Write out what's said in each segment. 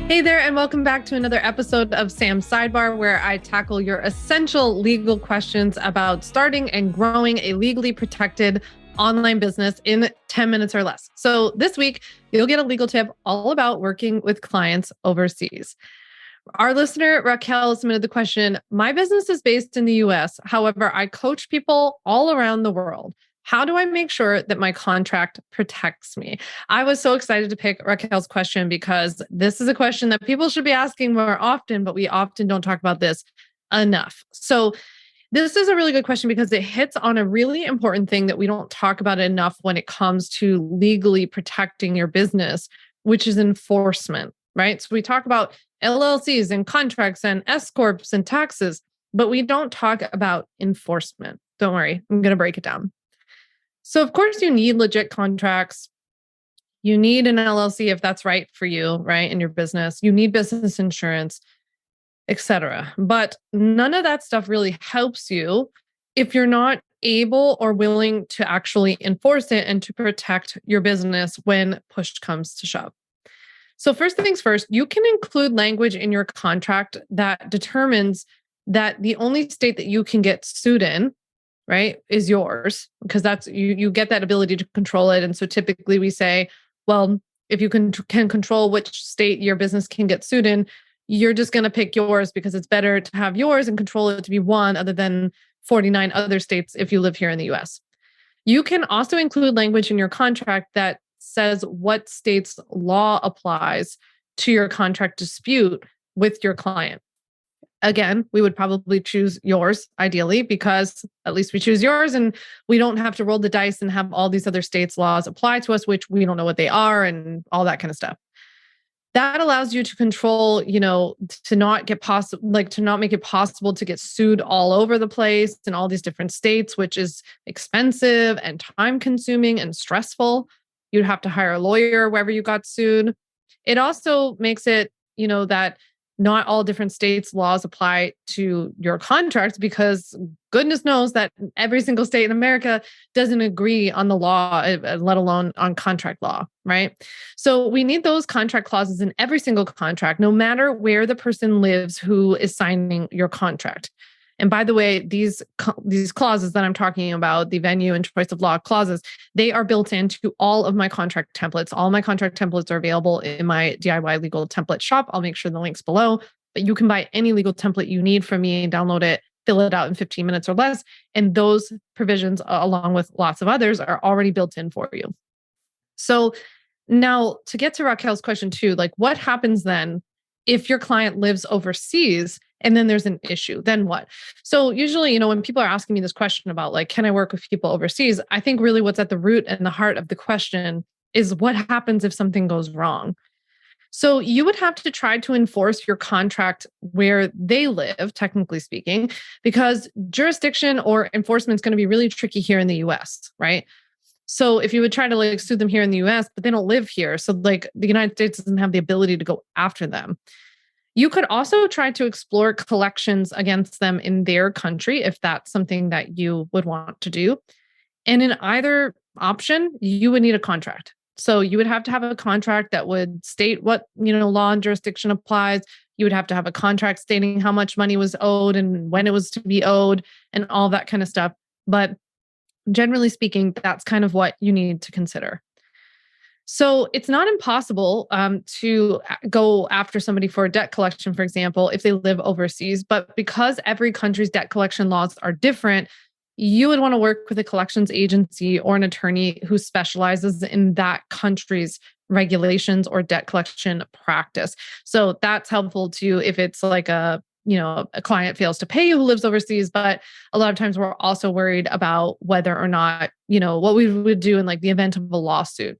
Hey there, and welcome back to another episode of Sam's Sidebar, where I tackle your essential legal questions about starting and growing a legally protected online business in 10 minutes or less. So this week, you'll get a legal tip all about working with clients overseas. Our listener, Raquel, submitted the question, my business is based in the US. However, I coach people all around the world. How do I make sure that my contract protects me? I was so excited to pick Raquel's question because this is a question that people should be asking more often, but we often don't talk about this enough. So this is a really good question because it hits on a really important thing that we don't talk about enough when it comes to legally protecting your business, which is enforcement, right? So we talk about LLCs and contracts and S corps and taxes, but we don't talk about enforcement. Don't worry, I'm going to break it down. So of course you need legit contracts. You need an LLC if that's right for you, right? In your business, you need business insurance, etc. But none of that stuff really helps you if you're not able or willing to actually enforce it and to protect your business when push comes to shove. So first things first, you can include language in your contract that determines that the only state that you can get sued in, right, is yours, because that's you get that ability to control it. And so typically we say, well, if you can control which state your business can get sued in, you're just going to pick yours because it's better to have yours and control it to be one other than 49 other states if you live here in the US. You can also include language in your contract that says what state's law applies to your contract dispute with your client. Again, we would probably choose yours ideally because at least we choose yours and we don't have to roll the dice and have all these other states' laws apply to us, which we don't know what they are and all that kind of stuff. That allows you to control, to not get to not make it possible to get sued all over the place in all these different states, which is expensive and time consuming and stressful. You'd have to hire a lawyer wherever you got sued. It also makes it, that not all different states' laws apply to your contract because goodness knows that every single state in America doesn't agree on the law, let alone on contract law, right? So we need those contract clauses in every single contract, no matter where the person lives who is signing your contract. And by the way, these clauses that I'm talking about, the venue and choice of law clauses, they are built into all of my contract templates. All my contract templates are available in my DIY legal template shop. I'll make sure the link's below, but you can buy any legal template you need from me, download it, fill it out in 15 minutes or less. And those provisions, along with lots of others, are already built in for you. So now to get to Raquel's question too, like what happens then if your client lives overseas and then there's an issue, then what? So usually, when people are asking me this question about like, can I work with people overseas? I think really what's at the root and the heart of the question is what happens if something goes wrong? So you would have to try to enforce your contract where they live, technically speaking, because jurisdiction or enforcement is going to be really tricky here in the US, right? So if you would try to like sue them here in the US, but they don't live here. So like the United States doesn't have the ability to go after them. You could also try to explore collections against them in their country if that's something that you would want to do. And in either option, you would need a contract. So you would have to have a contract that would state what, law and jurisdiction applies. You would have to have a contract stating how much money was owed and when it was to be owed and all that kind of stuff. But generally speaking, that's kind of what you need to consider. So it's not impossible to go after somebody for a debt collection, for example, if they live overseas. But because every country's debt collection laws are different, you would want to work with a collections agency or an attorney who specializes in that country's regulations or debt collection practice. So that's helpful too if it's like a client fails to pay you who lives overseas. But a lot of times we're also worried about whether or not, what we would do in like the event of a lawsuit.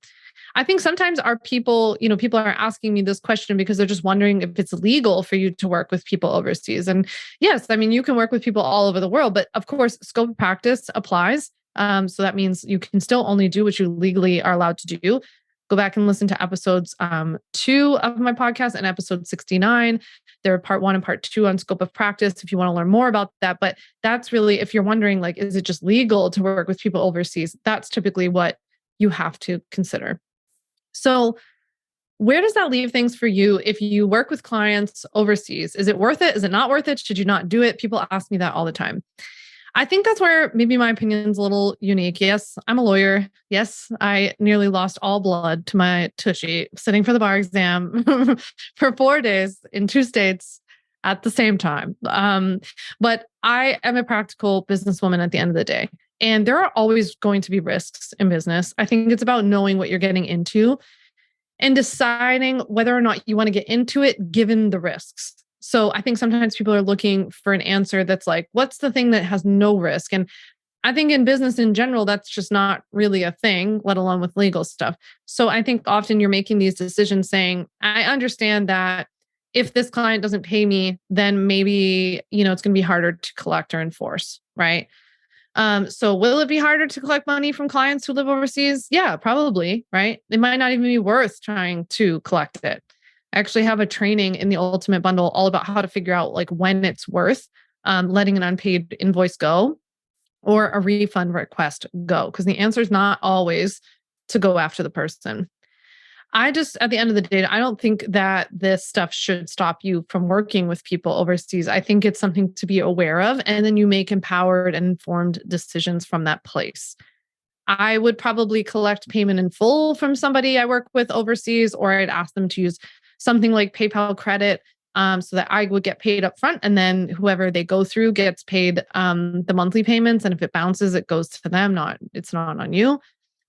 I think sometimes our people are asking me this question because they're just wondering if it's legal for you to work with people overseas. And yes, I mean, you can work with people all over the world, but of course, scope of practice applies. So that means you can still only do what you legally are allowed to do. Go back and listen to episodes 2 of my podcast and episode 69. There are part 1 and part 2 on scope of practice if you want to learn more about that. But that's really, if you're wondering, like, is it just legal to work with people overseas? That's typically what you have to consider. So Where does that leave things for you if you work with clients overseas? Is it worth it? Is it not worth it? Should you not do it? People ask me that all the time. I think that's where maybe my opinion's a little unique. Yes, I'm a lawyer. Yes, I nearly lost all blood to my tushy sitting for the bar exam for 4 days in 2 states at the same time. But I am a practical businesswoman at the end of the day. And there are always going to be risks in business. I think it's about knowing what you're getting into and deciding whether or not you want to get into it given the risks. So I think sometimes people are looking for an answer that's like, what's the thing that has no risk? And I think in business in general, that's just not really a thing, let alone with legal stuff. So I think often you're making these decisions saying, I understand that if this client doesn't pay me, then maybe, it's going to be harder to collect or enforce, right? So will it be harder to collect money from clients who live overseas? Yeah, probably, right? It might not even be worth trying to collect it. I actually have a training in the Ultimate Bundle all about how to figure out like when it's worth letting an unpaid invoice go or a refund request go, because the answer is not always to go after the person. I just, at the end of the day, I don't think that this stuff should stop you from working with people overseas. I think it's something to be aware of, and then you make empowered and informed decisions from that place. I would probably collect payment in full from somebody I work with overseas, or I'd ask them to use something like PayPal credit so that I would get paid up front. And then whoever they go through gets paid the monthly payments. And if it bounces, it goes to them, it's not on you.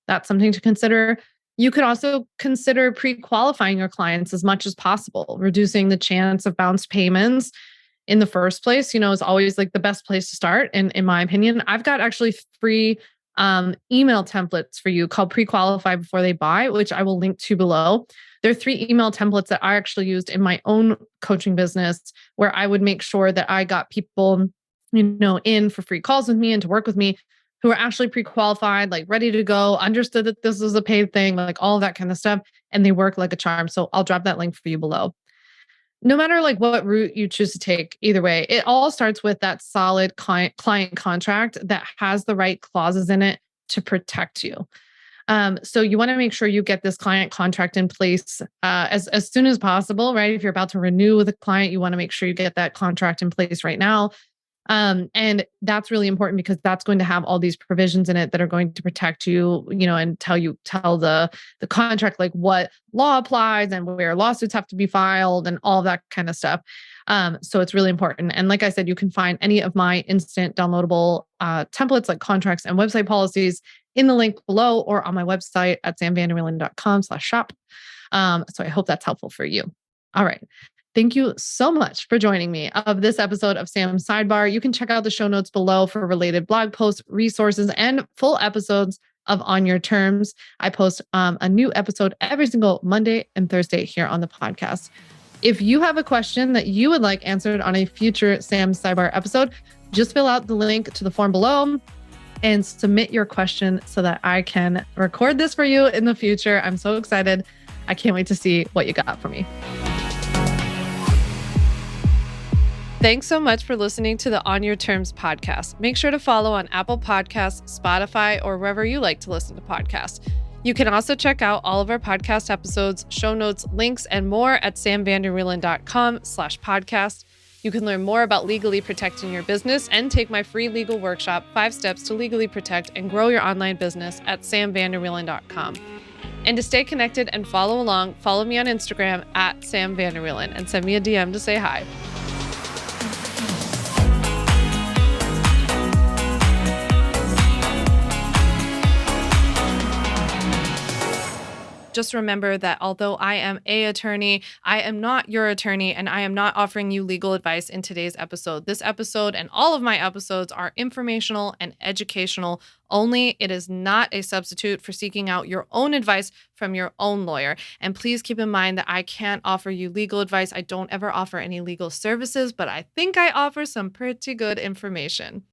That's something to consider. You could also consider pre-qualifying your clients as much as possible, reducing the chance of bounced payments in the first place, is always like the best place to start. And in my opinion, I've got actually free email templates for you called Pre-Qualify Before They Buy, which I will link to below. There are 3 email templates that I actually used in my own coaching business where I would make sure that I got people, in for free calls with me and to work with me who are actually pre-qualified, like ready to go, understood that this is a paid thing, like all of that kind of stuff. And they work like a charm. So I'll drop that link for you below. No matter like what route you choose to take, either way, it all starts with that solid client contract that has the right clauses in it to protect you. So you want to make sure you get this client contract in place as soon as possible, right? If you're about to renew with a client, you want to make sure you get that contract in place right now. And that's really important because that's going to have all these provisions in it that are going to protect you, and tell the contract, like what law applies and where lawsuits have to be filed and all that kind of stuff. So it's really important. And like I said, you can find any of my instant downloadable templates like contracts and website policies in the link below or on my website at samvanderwielen.com/shop. So I hope that's helpful for you. All right. Thank you so much for joining me of this episode of Sam's Sidebar. You can check out the show notes below for related blog posts, resources, and full episodes of On Your Terms. I post a new episode every single Monday and Thursday here on the podcast. If you have a question that you would like answered on a future Sam's Sidebar episode, just fill out the link to the form below and submit your question so that I can record this for you in the future. I'm so excited. I can't wait to see what you got for me. Thanks so much for listening to the On Your Terms podcast. Make sure to follow on Apple Podcasts, Spotify, or wherever you like to listen to podcasts. You can also check out all of our podcast episodes, show notes, links, and more at samvanderwielen.com/podcast. You can learn more about legally protecting your business and take my free legal workshop, 5 Steps to Legally Protect and Grow Your Online Business at samvanderwielen.com. And to stay connected and follow along, follow me on Instagram at samvanderwielen and send me a DM to say hi. Just remember that although I am an attorney, I am not your attorney, and I am not offering you legal advice in today's episode. This episode and all of my episodes are informational and educational only. It is not a substitute for seeking out your own advice from your own lawyer. And please keep in mind that I can't offer you legal advice. I don't ever offer any legal services, but I think I offer some pretty good information.